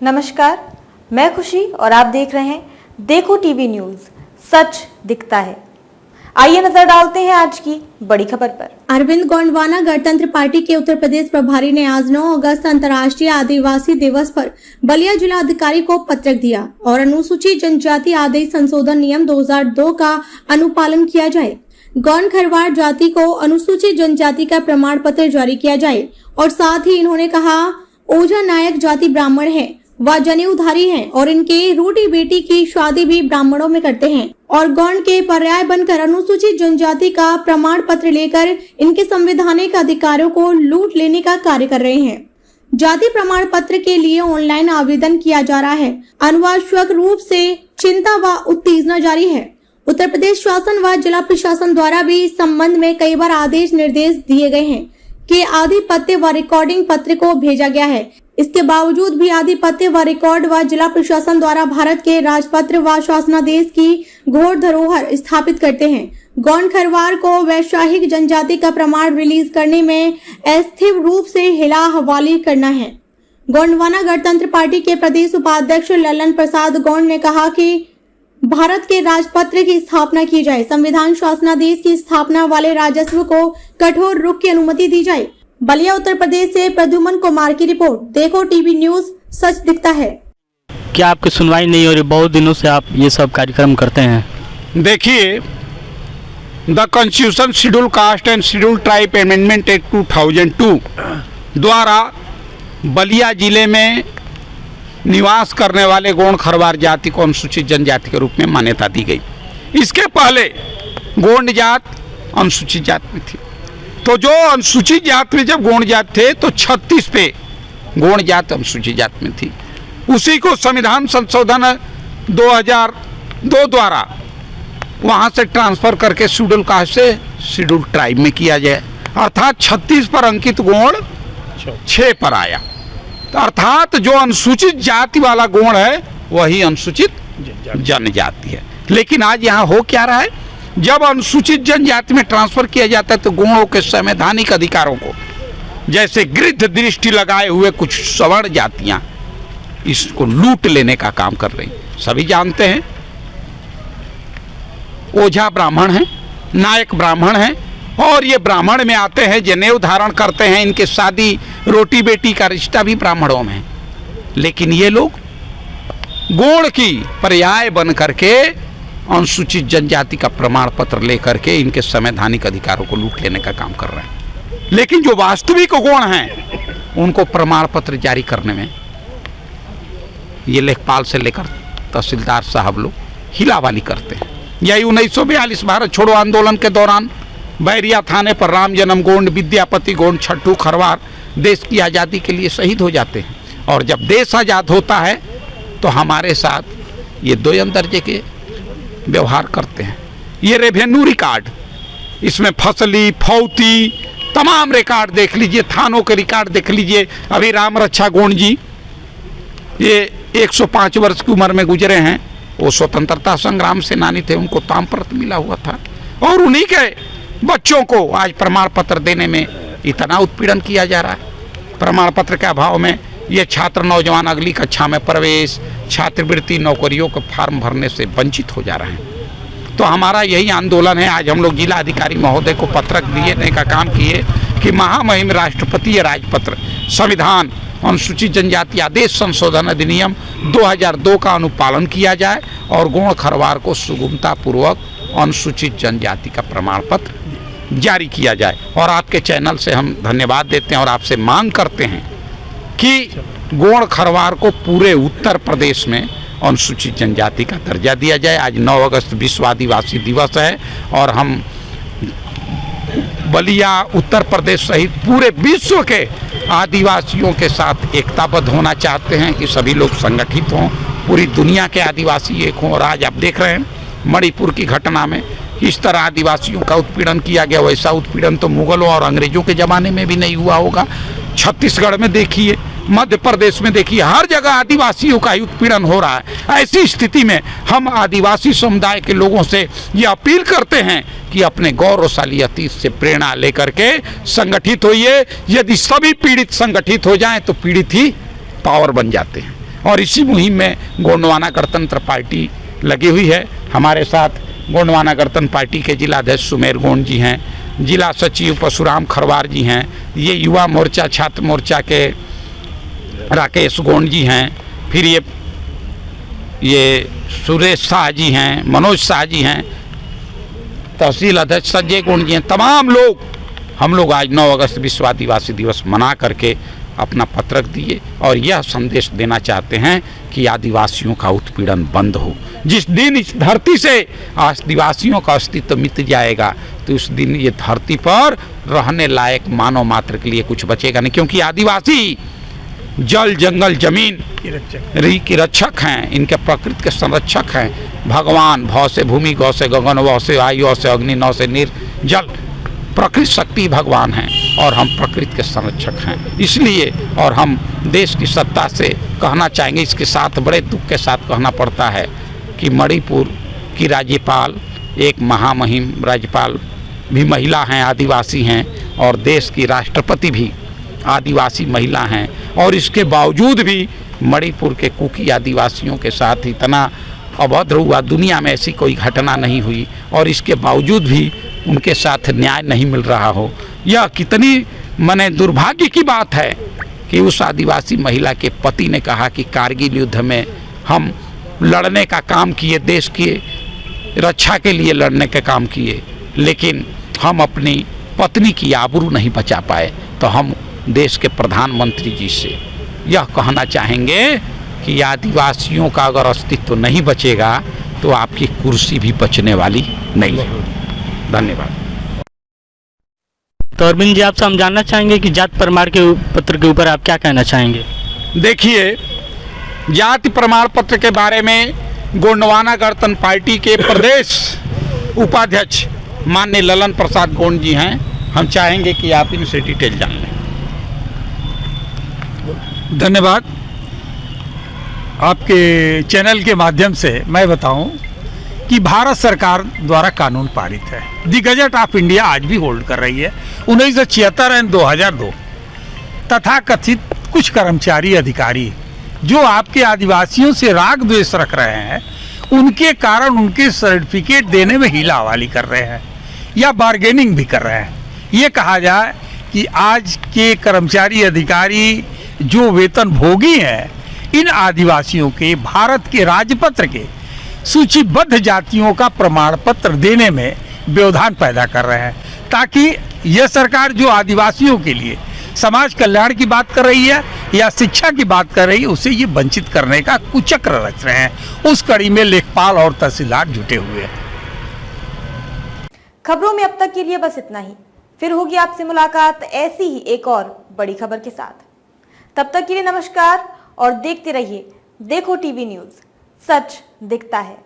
नमस्कार, मैं खुशी और आप देख रहे हैं देखो टीवी न्यूज, सच दिखता है। आइए नजर डालते हैं आज की बड़ी खबर पर। अरविंद गोंडवाना गणतंत्र पार्टी के उत्तर प्रदेश प्रभारी ने आज 9 अगस्त अंतर्राष्ट्रीय आदिवासी दिवस पर बलिया जिला अधिकारी को पत्रक दिया और अनुसूचित जनजाति आदेश संशोधन नियम 2002 का अनुपालन किया जाए। गौंड खरवार जाति को अनुसूचित जनजाति का प्रमाण पत्र जारी किया जाए और साथ ही इन्होंने कहा ओझा नायक जाति ब्राह्मण है व जनेऊधारी हैं और इनके रोटी बेटी की शादी भी ब्राह्मणों में करते हैं और गौंड के पर्याय बनकर अनुसूचित जनजाति का प्रमाण पत्र लेकर इनके संवैधानिक अधिकारों को लूट लेने का कार्य कर रहे हैं। जाति प्रमाण पत्र के लिए ऑनलाइन आवेदन किया जा रहा है। अनावश्यक रूप से चिंता व उत्तेजना जारी है। उत्तर प्रदेश शासन व जिला प्रशासन द्वारा भी इस संबंध में कई बार आदेश निर्देश दिए गए हैं कि आधिपत्य व रिकॉर्डिंग पत्र को भेजा गया है। इसके बावजूद भी आधिपत्य व रिकॉर्ड व जिला प्रशासन द्वारा भारत के राजपत्र व शासनादेश की घोर धरोहर स्थापित करते हैं। गौंड खरवार को वैश्याहिक जनजाति का प्रमाण रिलीज करने में अस्थिर रूप से हिला हवाली करना है। गोंडवाना गणतंत्र पार्टी के प्रदेश उपाध्यक्ष ललन प्रसाद गौंड ने कहा कि भारत के राजपत्र की स्थापना की जाए, संविधान शासनादेश की स्थापना वाले राजस्व को कठोर रुख की अनुमति दी जाए। बलिया उत्तर प्रदेश से प्रद्युमन कुमार की रिपोर्ट, देखो टीवी न्यूज, सच दिखता है। क्या आपकी सुनवाई नहीं हो रही? बहुत दिनों से आप ये सब कार्यक्रम करते हैं। देखिए, the constitution schedule caste and schedule tribe amendment act 2002 द्वारा बलिया जिले में निवास करने वाले गोंड खरवार जाति को अनुसूचित जनजाति के रूप में मान्यता दी गई। इसके पहले गोंड जात अनुसूचित जात में थी, तो जो अनुसूचित जात में जब गोंड जात थे तो 36 पे गोंड जात अनुसूचित जात में थी। उसी को संविधान संशोधन 2002 द्वारा वहाँ से ट्रांसफर करके शेड्यूल कास्ट से शेड्यूल ट्राइब में किया जाए, अर्थात 36 पर अंकित गोंड 6 पर आया। अर्थात जो अनुसूचित जाति वाला गोंड है वही अनुसूचित जनजाति है। लेकिन आज यहाँ हो क्या रहा है, जब अनुसूचित जनजाति में ट्रांसफर किया जाता है तो गोंडों के संवैधानिक अधिकारों को, जैसे गिरध दृष्टि लगाए हुए कुछ सवर्ण जातियां इसको लूट लेने का काम कर रही। सभी जानते हैं ओझा ब्राह्मण हैं, नायक ब्राह्मण हैं और ये ब्राह्मण में आते हैं, जनेऊ धारण करते हैं, इनके शादी रोटी बेटी का रिश्ता भी ब्राह्मणों में है। लेकिन ये लोग गोंड की पर्याय बन करके अनुसूचित जनजाति का प्रमाण पत्र लेकर के इनके संवैधानिक अधिकारों को लूट लेने का काम कर रहे हैं। लेकिन जो वास्तविक गोंड हैं उनको प्रमाण पत्र जारी करने में ये लेखपाल से लेकर तहसीलदार साहब लोग हिलावाली करते हैं। यही 1942 भारत छोड़ो आंदोलन के दौरान बैरिया थाने पर राम जन्म गोंड, विद्यापति गोंड, छट्टू खरवार देश की आज़ादी के लिए शहीद हो जाते हैं। और जब देश आज़ाद होता है तो हमारे साथ ये 2 दर्जे के व्यवहार करते हैं। ये रेवेन्यू रिकॉर्ड, इसमें फसली फौती तमाम रिकॉर्ड देख लीजिए, थानों के रिकॉर्ड देख लीजिए। अभी राम रक्षा गोंड जी ये 105 वर्ष की उम्र में गुजरे हैं। वो स्वतंत्रता संग्राम सेनानी थे, उनको ताम्रपत्र मिला हुआ था और उन्हीं के बच्चों को आज प्रमाण पत्र देने में इतना उत्पीड़न किया जा रहा है। प्रमाण पत्र के अभाव में ये छात्र नौजवान अगली कक्षा में प्रवेश, छात्रवृत्ति, नौकरियों के फॉर्म भरने से वंचित हो जा रहे हैं। तो हमारा यही आंदोलन है। आज हम लोग जिला अधिकारी महोदय को पत्रक देने का काम किए कि महामहिम राष्ट्रपति राजपत्र संविधान अनुसूचित जनजाति आदेश संशोधन अधिनियम 2002 का अनुपालन किया जाए और गोंड खरवार को सुगमता पूर्वक अनुसूचित जनजाति का प्रमाण पत्र जारी किया जाए। और आपके चैनल से हम धन्यवाद देते हैं और आपसे मांग करते हैं कि गोंड खरवार को पूरे उत्तर प्रदेश में अनुसूचित जनजाति का दर्जा दिया जाए। आज 9 अगस्त विश्व आदिवासी दिवस है और हम बलिया उत्तर प्रदेश सहित पूरे विश्व के आदिवासियों के साथ एकताबद्ध होना चाहते हैं कि सभी लोग संगठित हों, पूरी दुनिया के आदिवासी एक हों। और आज आप देख रहे हैं मणिपुर की घटना में इस तरह आदिवासियों का उत्पीड़न किया गया, वैसा उत्पीड़न तो मुगलों और अंग्रेजों के ज़माने में भी नहीं हुआ होगा। छत्तीसगढ़ में देखिए, मध्य प्रदेश में देखिए, हर जगह आदिवासियों का ही उत्पीड़न हो रहा है। ऐसी स्थिति में हम आदिवासी समुदाय के लोगों से ये अपील करते हैं कि अपने गौरवशाली अतीत से प्रेरणा लेकर के संगठित होइए। यदि सभी पीड़ित संगठित हो जाएं तो पीड़ित ही पावर बन जाते हैं। और इसी मुहिम में गोंडवाना गणतंत्र पार्टी लगी हुई है। हमारे साथ गोंडवाना गणतंत्र पार्टी के जिलाध्यक्ष सुमेर गोंड जी हैं, जिला सचिव परशुराम खरवार जी हैं, ये युवा मोर्चा छात्र मोर्चा के राकेश गोंड जी हैं, फिर ये सुरेश शाह जी हैं, मनोज शाह जी हैं, तहसील अध्यक्ष संजय गोंड जी हैं। तमाम लोग हम लोग आज 9 अगस्त विश्व आदिवासी दिवस मना करके अपना पत्रक दिए और यह संदेश देना चाहते हैं कि आदिवासियों का उत्पीड़न बंद हो। जिस दिन इस धरती से आदिवासियों का अस्तित्व मिट जाएगा तो उस दिन ये धरती पर रहने लायक मानव मात्र के लिए कुछ बचेगा नहीं, क्योंकि आदिवासी जल जंगल जमीन की रक्षक हैं, इनके प्रकृति के संरक्षक हैं। भगवान भौ से भूमि, गौ से गगन, वौ से वायु, औ से अग्नि, नौ से नीर, जल, प्रकृति शक्ति भगवान हैं और हम प्रकृति के संरक्षक हैं। इसलिए और हम देश की सत्ता से कहना चाहेंगे, इसके साथ बड़े दुख के साथ कहना पड़ता है कि मणिपुर की राज्यपाल एक महामहिम राज्यपाल भी महिला हैं, आदिवासी हैं, और देश की राष्ट्रपति भी आदिवासी महिला हैं, और इसके बावजूद भी मणिपुर के कुकी आदिवासियों के साथ इतना अभद्र हुआ, दुनिया में ऐसी कोई घटना नहीं हुई, और इसके बावजूद भी उनके साथ न्याय नहीं मिल रहा हो। यह कितनी माने दुर्भाग्य की बात है कि उस आदिवासी महिला के पति ने कहा कि कारगिल युद्ध में हम लड़ने का काम किए, देश की रक्षा के लिए लड़ने का काम किए, लेकिन हम अपनी पत्नी की आबरू नहीं बचा पाए। तो हम देश के प्रधानमंत्री जी से यह कहना चाहेंगे कि आदिवासियों का अगर अस्तित्व नहीं बचेगा तो आपकी कुर्सी भी बचने वाली नहीं है। धन्यवाद। तो अरविंद जी, आपसे हम जानना चाहेंगे कि जाति प्रमाण के पत्र के ऊपर आप क्या कहना चाहेंगे? देखिए, जाति प्रमाण पत्र के बारे में गोंडवाना गणतंत्र पार्टी के प्रदेश उपाध्यक्ष माननीय ललन प्रसाद गोंड जी हैं, हम चाहेंगे कि आप इनसे डिटेल जान लें। धन्यवाद। आपके चैनल के माध्यम से मैं बताऊं कि भारत सरकार द्वारा कानून पारित है, दी गजट ऑफ इंडिया आज भी होल्ड कर रही है। 1976 एंड 2002 तथा कथित कुछ कर्मचारी अधिकारी जो आपके आदिवासियों से राग द्वेष रख रहे हैं, उनके कारण उनके सर्टिफिकेट देने में हीला हवाली कर रहे हैं या बार्गेनिंग भी कर रहे हैं। ये कहा जाए कि आज के कर्मचारी अधिकारी जो वेतन भोगी हैं, इन आदिवासियों के भारत के राजपत्र के सूचीबद्ध जातियों का प्रमाण पत्र देने में व्यवधान पैदा कर रहे हैं, ताकि यह सरकार जो आदिवासियों के लिए समाज कल्याण की बात कर रही है या शिक्षा की बात कर रही है, उसे ये वंचित करने का कुचक्र रच रहे हैं। उस कड़ी में लेखपाल और तहसीलदार जुटे हुए हैं। खबरों में अब तक के लिए बस इतना ही। फिर होगी आपसे मुलाकात ऐसी ही एक और बड़ी खबर के साथ। तब तक के लिए नमस्कार और देखते रहिए देखो टीवी न्यूज़, सच दिखता है।